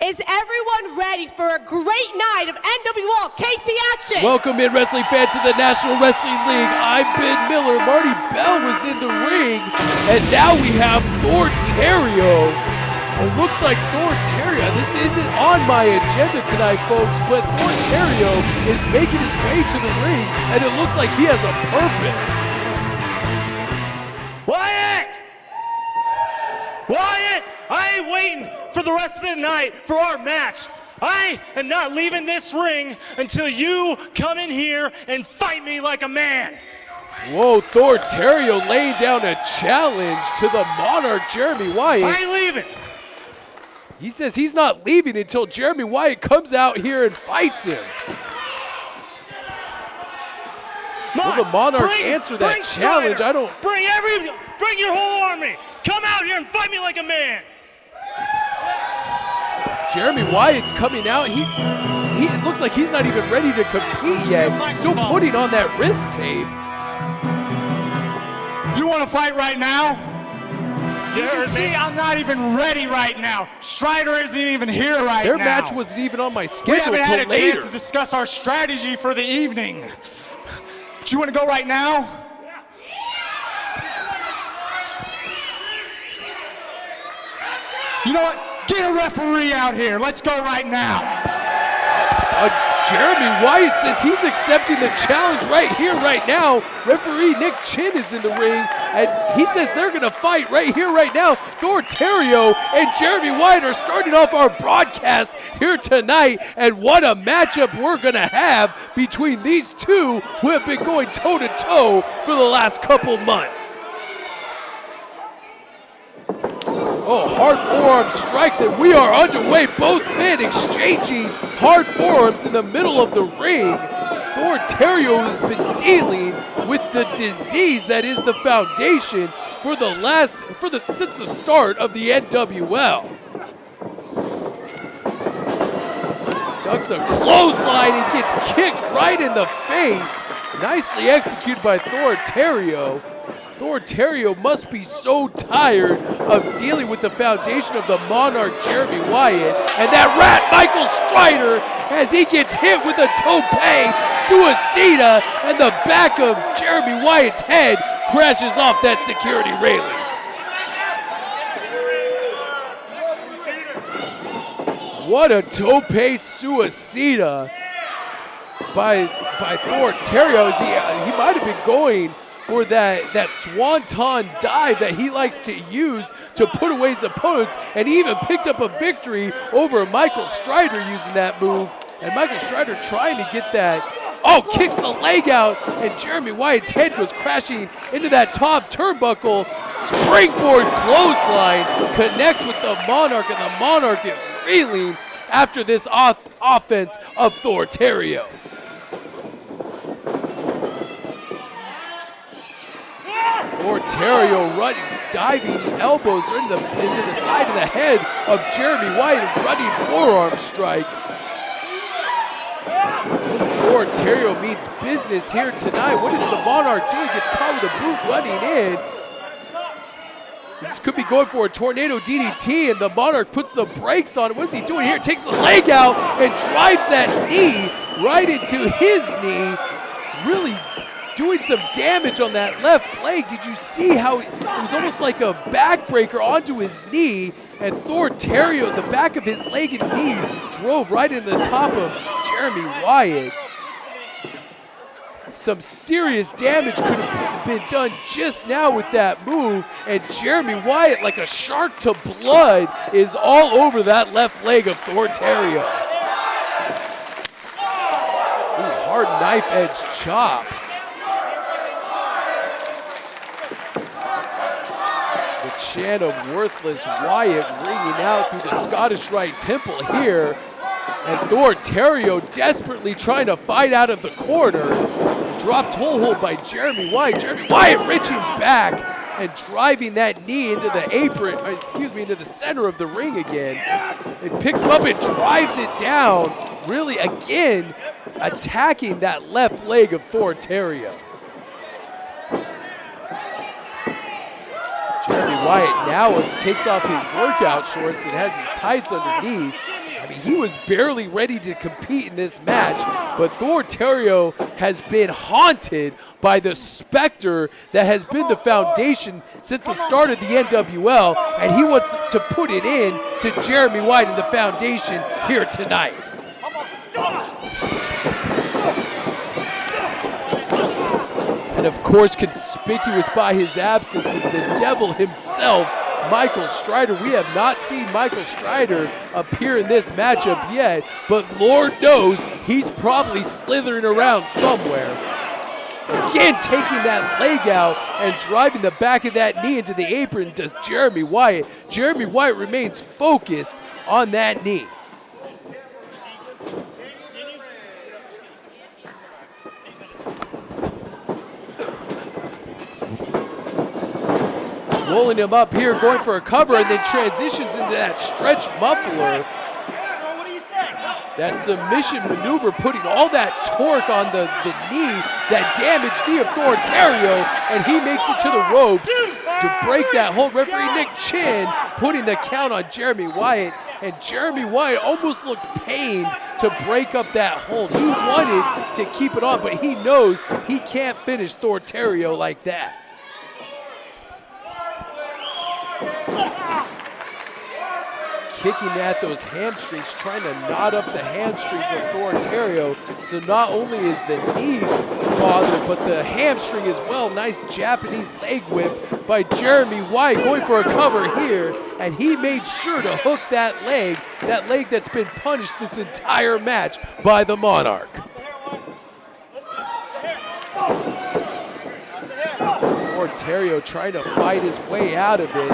Is everyone ready for a great night of NWL KC action? Welcome in, wrestling fans, to the National Wrestling League. I'm Ben Miller. Marty Bell was in the ring, and now we have Thor Theriot. It looks like Thor Theriot. This isn't on my agenda tonight, folks, but Thor Theriot is making his way to the ring, and it looks like he has a purpose. Wyatt! Wyatt! I ain't waiting for the rest of the night for our match. I am not leaving this ring until you come in here and fight me like a man. Whoa, Thor Theriot laying down a challenge to the Monarch, Jeremy Wyatt. I ain't leaving. He says he's not leaving until Jeremy Wyatt comes out here and fights him. Will the Monarch answer that challenge? Strider. Bring your whole army. Come out here and fight me like a man. Jeremy Wyatt's coming out. He it looks like he's not even ready to compete yet. Still putting on that wrist tape. You want to fight right now? You can see I'm not even ready right now. Strider isn't even here right now. Their match wasn't even on my schedule until later. We haven't had a chance later. to discuss our strategy for the evening. Do you want to go right now? You know what? Get a referee out here. Let's go right now. Jeremy Wyatt says he's accepting the challenge right here, right now. Referee Nick Chin is in the ring, and he says they're going to fight right here, right now. Thor Theriot and Jeremy Wyatt are starting off our broadcast here tonight, and what a matchup we're going to have between these two who have been going toe-to-toe for the last couple months. Oh, hard forearm strikes, and we are underway. Both men exchanging hard forearms in the middle of the ring. Thor Theriot has been dealing with the disease that is the foundation since the start of the NWL. Ducks a clothesline and gets kicked right in the face. Nicely executed by Thor Theriot. Thor Theriot must be so tired of dealing with the foundation of the Monarch, Jeremy Wyatt, and that rat, Michael Strider, as he gets hit with a tope suicida, and the back of Jeremy Wyatt's head crashes off that security railing. What a tope suicida by Thor Theriot. He might have been going for that swanton dive that he likes to use to put away his opponents, and he even picked up a victory over Michael Strider using that move. And Michael Strider trying to get that, kicks the leg out, and Jeremy Wyatt's head goes crashing into that top turnbuckle. Springboard clothesline connects with the Monarch, and the Monarch is reeling after this offense of Thor Theriot. Thor Theriot running, diving elbows into the side of the head of Jeremy Wyatt and running forearm strikes. This Thor Theriot means business here tonight. What is the Monarch doing? Gets caught with a boot running in. This could be going for a tornado DDT, and the Monarch puts the brakes on it. What is he doing here? Takes the leg out and drives that knee right into his knee. Really doing some damage on that left leg. Did you see how it was almost like a backbreaker onto his knee, and Thor Theriot, the back of his leg and knee, drove right in the top of Jeremy Wyatt. Some serious damage could have been done just now with that move, and Jeremy Wyatt, like a shark to blood, is all over that left leg of Thor Theriot. Ooh, hard knife edge chop. Chant of worthless Wyatt ringing out through the Scottish Rite Temple here, and Thor Theriot desperately trying to fight out of the corner. Dropped toe hold by Jeremy Wyatt. Jeremy Wyatt reaching back and driving that knee into the apron, into the center of the ring again. It picks him up and drives it down, really again attacking that left leg of Thor Theriot. Jeremy Wyatt now takes off his workout shorts and has his tights underneath. I mean, he was barely ready to compete in this match, but Thor Theriot has been haunted by the specter that has been the foundation since the start of the NWL, and he wants to put it in to Jeremy Wyatt and the foundation here tonight. And of course, conspicuous by his absence is the devil himself, Michael Strider. We have not seen Michael Strider appear in this matchup yet, but Lord knows he's probably slithering around somewhere. Again, taking that leg out and driving the back of that knee into the apron does Jeremy Wyatt. Jeremy Wyatt remains focused on that knee. Rolling him up here, going for a cover, and then transitions into that stretch muffler. That submission maneuver, putting all that torque on the knee, that damaged knee of Thor Theriot, and he makes it to the ropes to break that hold. Referee Nick Chin putting the count on Jeremy Wyatt, and Jeremy Wyatt almost looked pained to break up that hold. He wanted to keep it on, but he knows he can't finish Thor Theriot like that. Kicking at those hamstrings, trying to knot up the hamstrings of Thor Theriot. So not only is the knee bothered, but the hamstring as well. Nice Japanese leg whip by Jeremy Wyatt, going for a cover here, and he made sure to hook that leg that's been punished this entire match by the Monarch. Thor Theriot trying to fight his way out of it,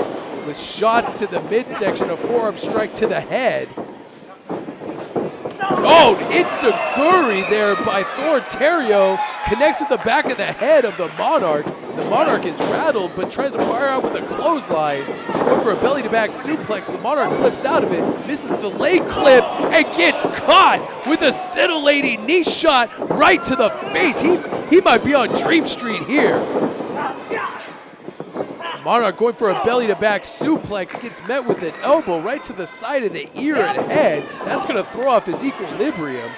with shots to the midsection, a forearm strike to the head. Oh, Itsuguri there by Thor Theriot, connects with the back of the head of the Monarch. The Monarch is rattled, but tries to fire out with a clothesline. Going for a belly-to-back suplex. The Monarch flips out of it, misses the leg clip, and gets caught with a scintillating knee shot right to the face. He might be on Dream Street here. Monarch going for a belly-to-back suplex, gets met with an elbow right to the side of the ear and head. That's going to throw off his equilibrium.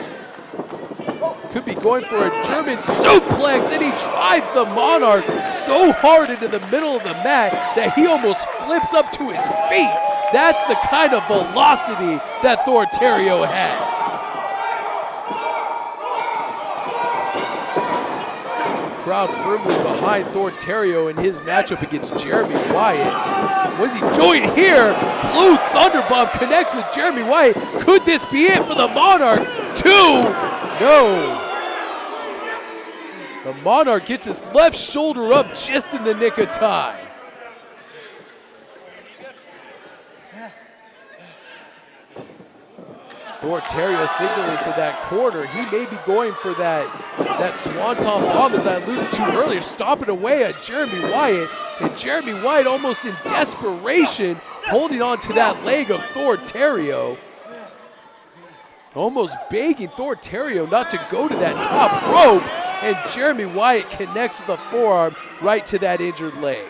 Could be going for a German suplex, and he drives the Monarch so hard into the middle of the mat that he almost flips up to his feet. That's the kind of velocity that Thor Theriot has. Crowd firmly behind Thor Theriot in his matchup against Jeremy Wyatt. What is he doing here? Blue Thunderbomb connects with Jeremy Wyatt. Could this be it for the Monarch? 2. No. The Monarch gets his left shoulder up just in the nick of time. Thor Theriot signaling for that corner. He may be going for that Swanton Bomb, as I alluded to earlier, stomping away at Jeremy Wyatt. And Jeremy Wyatt, almost in desperation, holding on to that leg of Thor Theriot. Almost begging Thor Theriot not to go to that top rope. And Jeremy Wyatt connects with a forearm right to that injured leg.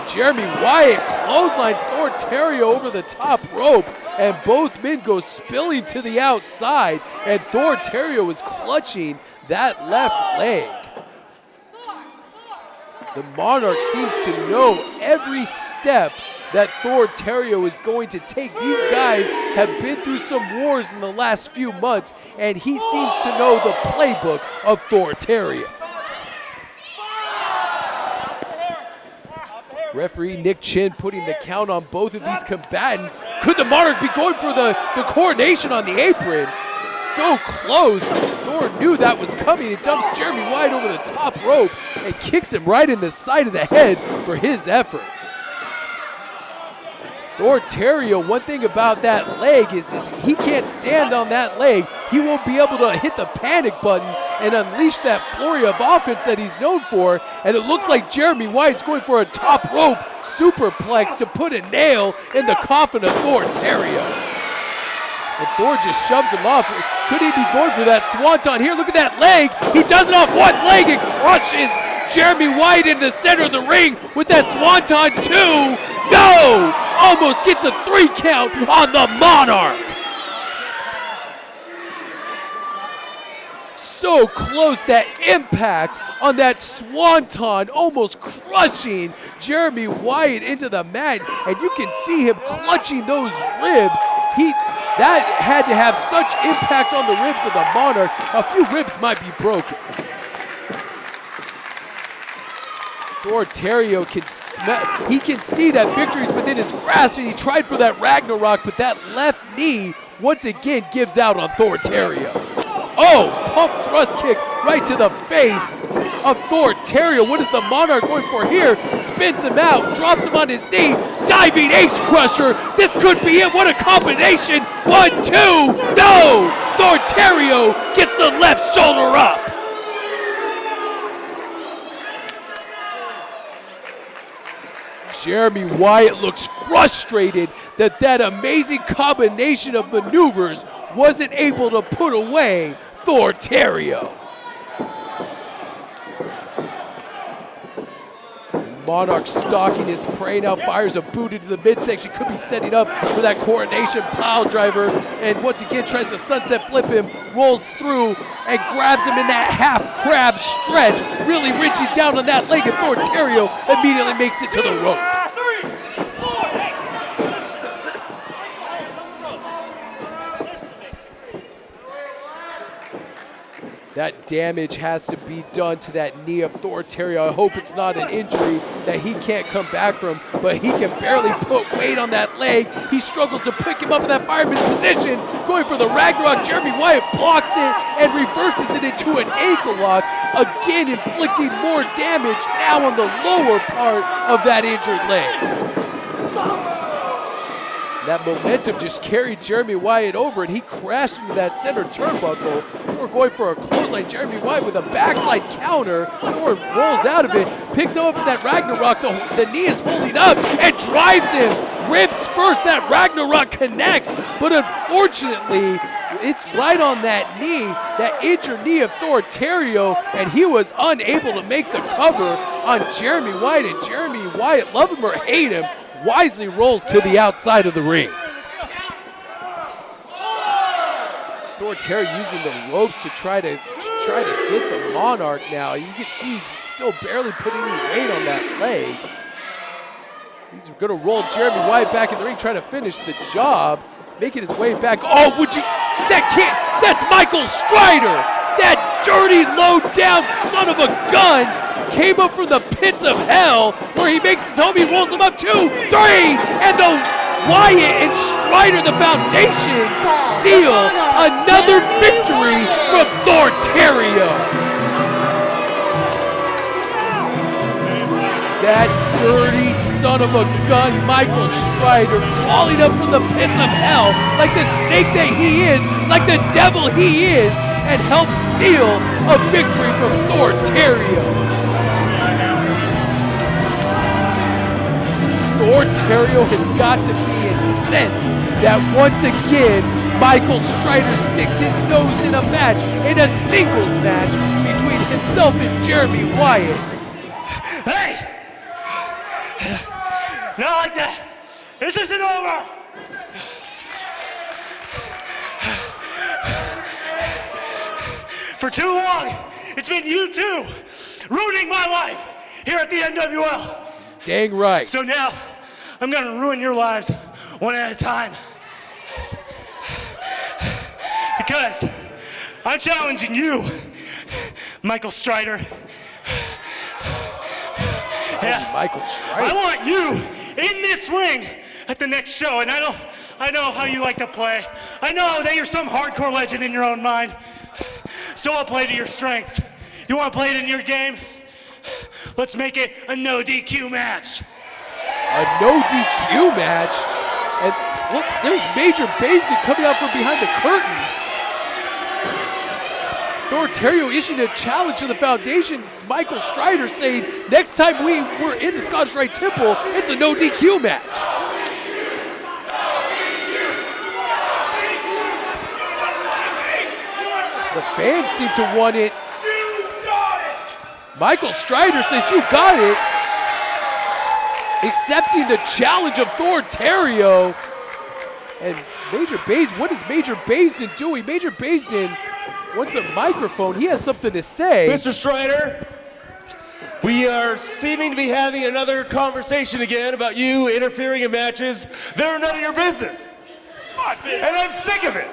Jeremy Wyatt clotheslines Thor Theriot over the top rope, and both men go spilling to the outside, and Thor Theriot is clutching that left leg. The Monarch seems to know every step that Thor Theriot is going to take. These guys have been through some wars in the last few months, and he seems to know the playbook of Thor Theriot. Referee Nick Chin putting the count on both of these combatants. Could the Monarch be going for the coronation on the apron? So close. Thor knew that was coming. It dumps Jeremy Wyatt over the top rope and kicks him right in the side of the head for his efforts. Thor Theriot, one thing about that leg is he can't stand on that leg. He won't be able to hit the panic button and unleash that flurry of offense that he's known for. And it looks like Jeremy Wyatt's going for a top rope superplex to put a nail in the coffin of Thor Theriot. And Thor just shoves him off. Could he be going for that swanton here? Look at that leg. He does it off one leg and crushes Jeremy Wyatt in the center of the ring with that swanton 2. No! Almost gets a 3 count on the Monarch. So close, that impact on that swanton, almost crushing Jeremy Wyatt into the mat, and you can see him clutching those ribs. That had to have such impact on the ribs of the Monarch. A few ribs might be broken. Thor Theriot can smell, he can see that victory's within his grasp, and he tried for that Ragnarok, but that left knee once again gives out on Thor Theriot. Oh, pump thrust kick right to the face of Thor Theriot. What is the Monarch going for here? Spins him out, drops him on his knee, diving ace crusher. This could be it. What a combination. 1, 2, no! Thor Theriot gets the left shoulder up. Jeremy Wyatt looks frustrated that amazing combination of maneuvers wasn't able to put away Thor Theriot. Monarch stalking his prey now, fires a boot into the midsection, could be setting up for that coronation pile driver, and once again tries to sunset flip him, rolls through and grabs him in that half crab stretch, really reaching down on that leg, and Thor Theriot immediately makes it to the ropes. That damage has to be done to that knee of Thor Theriot. I hope it's not an injury that he can't come back from, but he can barely put weight on that leg. He struggles to pick him up in that fireman's position, going for the Ragnarok. Jeremy Wyatt blocks it and reverses it into an ankle lock, again inflicting more damage now on the lower part of that injured leg. That momentum just carried Jeremy Wyatt over, and he crashed into that center turnbuckle. Thor going for a clothesline. Jeremy Wyatt with a backslide counter. Thor rolls out of it, picks him up at that Ragnarok. The knee is holding up and drives him. Ribs first, that Ragnarok connects, but unfortunately, it's right on that knee, that injured knee of Thor Theriot, and he was unable to make the cover on Jeremy Wyatt. And Jeremy Wyatt, love him or hate him, wisely rolls to the outside of the ring. Thor Theriot using the ropes to try to get the Monarch now. You can see he's still barely putting any weight on that leg. He's gonna roll Jeremy Wyatt back in the ring, trying to finish the job, making his way back. Oh, that's Michael Strider! That dirty, low-down son of a gun came up from the pits of hell, where he makes his home. He rolls him up 2, 3, and the Wyatt and Strider, the foundation, steal another victory from Thor Theriot. That dirty son of a gun, Michael Strider, crawling up from the pits of hell like the snake that he is, like the devil he is, and helps steal a victory from Thor Theriot. Thor Theriot has got to be incensed that once again Michael Strider sticks his nose in a match, in a singles match between himself and Jeremy Wyatt. Hey! Not like that. This isn't over. For too long, it's been you two ruining my life here at the NWL. Dang right. So now, I'm gonna ruin your lives one at a time. Because I'm challenging you, Michael Strider. Yeah. Michael Strider. I want you in this ring at the next show, and I know how you like to play. I know that you're some hardcore legend in your own mind, so I'll play to your strengths. You want to play it in your game? Let's make it a no DQ match. A no DQ match? And look, there's Major Basic coming out from behind the curtain. Thor Theriot issuing a challenge to the foundation. It's Michael Strider saying, next time we were in the Scottish Rite Temple, it's a no DQ match. The fans seem to want it. Michael Strider says, you got it. accepting the challenge of Thor Theriot. And Major Baysden, what is Major Baysden doing? Major Baysden wants a microphone. He has something to say. Mr. Strider, we are seeming to be having another conversation again about you interfering in matches that are none of your business. And I'm sick of it.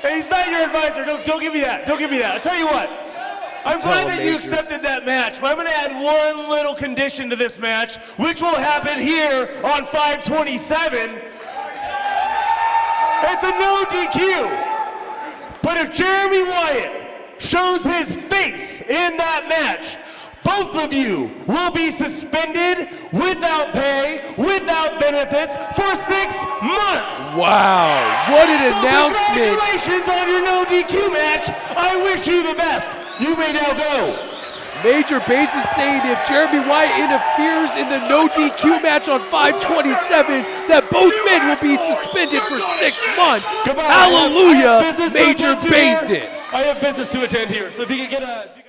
And he's not your advisor. Don't give me that. Don't give me that. I'll tell you what. I'm glad that you accepted that match, but I'm going to add one little condition to this match, which will happen here on 527. It's a no DQ. But if Jeremy Wyatt shows his face in that match, both of you will be suspended without pay, without benefits for 6 months. Wow, what an announcement. Congratulations on your no DQ match. I wish you the best. You may now go. Major Baysden saying if Jeremy Wyatt interferes in the no DQ match on 527, that both men will be suspended for 6 months. Goodbye. Hallelujah, I have business to Major attend to here. Baysden. I have business to attend here, so if you could get a...